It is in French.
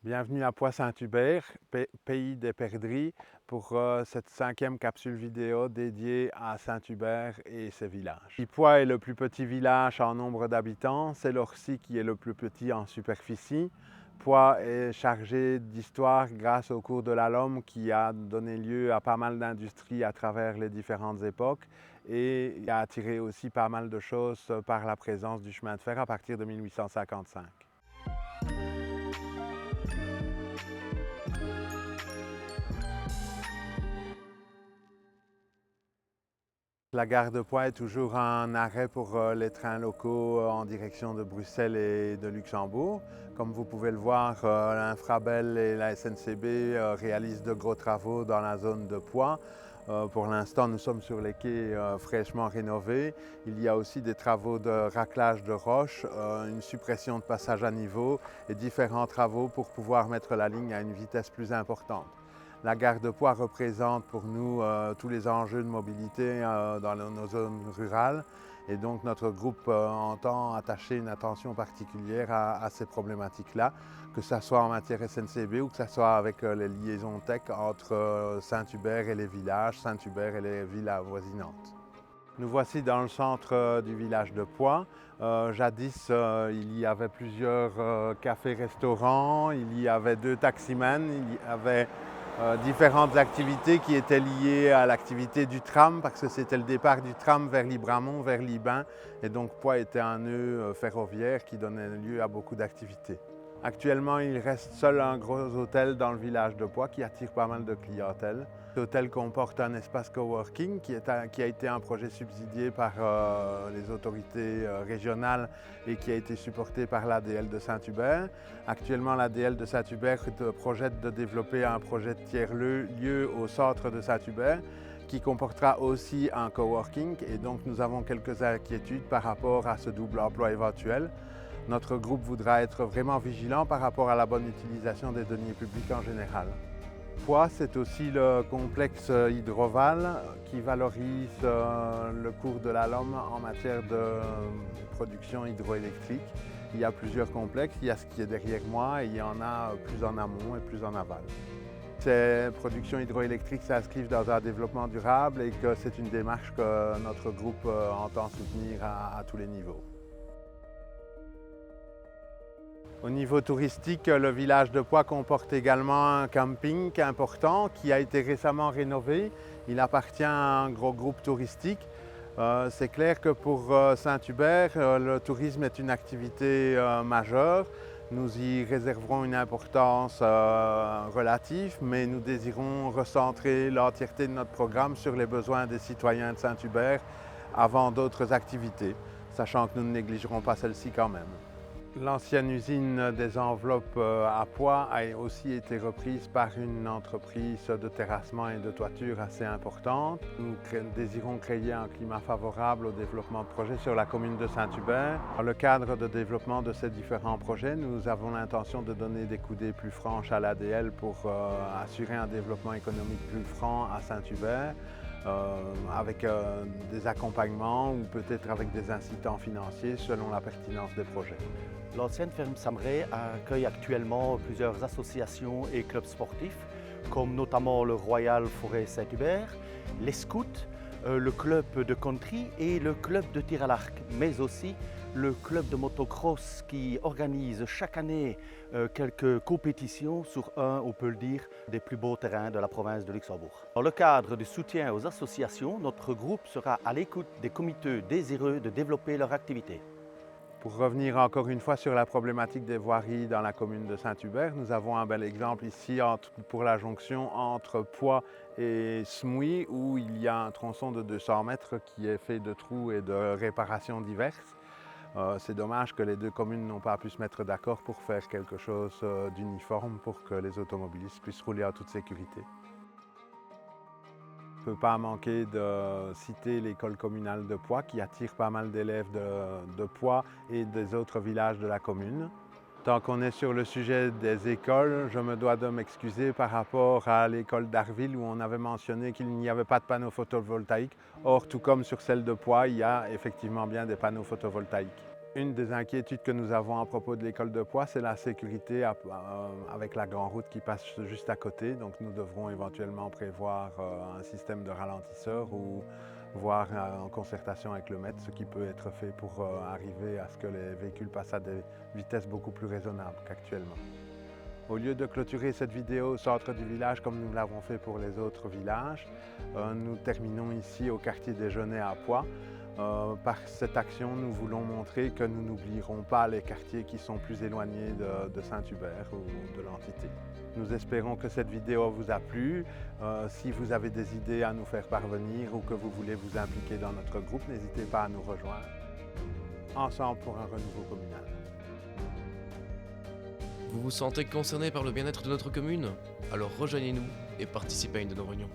Bienvenue à Poix-Saint-Hubert, pays des perdrix, pour cette 5e capsule vidéo dédiée à Saint-Hubert et ses villages. Poix est le plus petit village en nombre d'habitants, c'est l'Orcy qui est le plus petit en superficie. Poix est chargé d'histoire grâce au cours de la Lomme qui a donné lieu à pas mal d'industries à travers les différentes époques et a attiré aussi pas mal de choses par la présence du chemin de fer à partir de 1855. La gare de Poix est toujours un arrêt pour les trains locaux en direction de Bruxelles et de Luxembourg. Comme vous pouvez le voir, l'Infrabel et la SNCB réalisent de gros travaux dans la zone de Poix. Pour l'instant, nous sommes sur les quais fraîchement rénovés. Il y a aussi des travaux de raclage de roches, une suppression de passage à niveau et différents travaux pour pouvoir mettre la ligne à une vitesse plus importante. La gare de Poix représente pour nous tous les enjeux de mobilité dans nos zones rurales et donc notre groupe entend attacher une attention particulière à ces problématiques-là, que ce soit en matière SNCB ou que ce soit avec les liaisons tech entre Saint-Hubert et les villages, Saint-Hubert et les villes avoisinantes. Nous voici dans le centre du village de Poix. Jadis, il y avait plusieurs cafés-restaurants, il y avait 2 taximans, il y avait différentes activités qui étaient liées à l'activité du tram parce que c'était le départ du tram vers Libramont, vers Libin et donc Poix était un nœud ferroviaire qui donnait lieu à beaucoup d'activités. Actuellement, il reste seul un gros hôtel dans le village de Poix qui attire pas mal de clientèle. L'hôtel comporte un espace coworking qui a été un projet subsidié par les autorités régionales et qui a été supporté par l'ADL de Saint-Hubert. Actuellement, l'ADL de Saint-Hubert projette de développer un projet de tiers-lieu au centre de Saint-Hubert qui comportera aussi un coworking et donc nous avons quelques inquiétudes par rapport à ce double emploi éventuel. Notre groupe voudra être vraiment vigilant par rapport à la bonne utilisation des deniers publics en général. Poix, c'est aussi le complexe Hydroval qui valorise le cours de la Lomme en matière de production hydroélectrique. Il y a plusieurs complexes, il y a ce qui est derrière moi et il y en a plus en amont et plus en aval. Ces productions hydroélectriques s'inscrivent dans un développement durable et que c'est une démarche que notre groupe entend soutenir à tous les niveaux. Au niveau touristique, le village de Poix comporte également un camping important qui a été récemment rénové. Il appartient à un gros groupe touristique. C'est clair que pour Saint-Hubert, le tourisme est une activité majeure. Nous y réserverons une importance relative, mais nous désirons recentrer l'entièreté de notre programme sur les besoins des citoyens de Saint-Hubert avant d'autres activités, sachant que nous ne négligerons pas celle-ci quand même. L'ancienne usine des enveloppes à Poix a aussi été reprise par une entreprise de terrassement et de toiture assez importante. Nous désirons créer un climat favorable au développement de projets sur la commune de Saint-Hubert. Dans le cadre de développement de ces différents projets, nous avons l'intention de donner des coudées plus franches à l'ADL pour assurer un développement économique plus franc à Saint-Hubert. Avec des accompagnements ou peut-être avec des incitants financiers selon la pertinence des projets. L'ancienne ferme Samray accueille actuellement plusieurs associations et clubs sportifs, comme notamment le Royal Forêt Saint-Hubert, les Scouts, le club de country et le club de tir à l'arc, mais aussi le club de motocross qui organise chaque année quelques compétitions sur un, on peut le dire, des plus beaux terrains de la province de Luxembourg. Dans le cadre du soutien aux associations, notre groupe sera à l'écoute des comités désireux de développer leur activité. Pour revenir encore une fois sur la problématique des voiries dans la commune de Saint-Hubert, nous avons un bel exemple ici pour la jonction entre Poix et Smouy où il y a un tronçon de 200 mètres qui est fait de trous et de réparations diverses. C'est dommage que les deux communes n'ont pas pu se mettre d'accord pour faire quelque chose d'uniforme pour que les automobilistes puissent rouler en toute sécurité. On ne peut pas manquer de citer l'école communale de Poix qui attire pas mal d'élèves de Poix et des autres villages de la commune. Tant qu'on est sur le sujet des écoles, je me dois de m'excuser par rapport à l'école d'Arville où on avait mentionné qu'il n'y avait pas de panneaux photovoltaïques. Or, tout comme sur celle de Poix, il y a effectivement bien des panneaux photovoltaïques. Une des inquiétudes que nous avons à propos de l'école de Poix, c'est la sécurité avec la grande route qui passe juste à côté. Donc nous devrons éventuellement prévoir un système de ralentisseur ou voir en concertation avec le maître ce qui peut être fait pour arriver à ce que les véhicules passent à des vitesses beaucoup plus raisonnables qu'actuellement. Au lieu de clôturer cette vidéo au centre du village comme nous l'avons fait pour les autres villages, nous terminons ici au quartier des Genêts à Poix. Par cette action, nous voulons montrer que nous n'oublierons pas les quartiers qui sont plus éloignés de Saint-Hubert ou de l'entité. Nous espérons que cette vidéo vous a plu. Si vous avez des idées à nous faire parvenir ou que vous voulez vous impliquer dans notre groupe, n'hésitez pas à nous rejoindre. Ensemble pour un renouveau communal. Vous vous sentez concerné par le bien-être de notre commune? Alors rejoignez-nous et participez à une de nos réunions.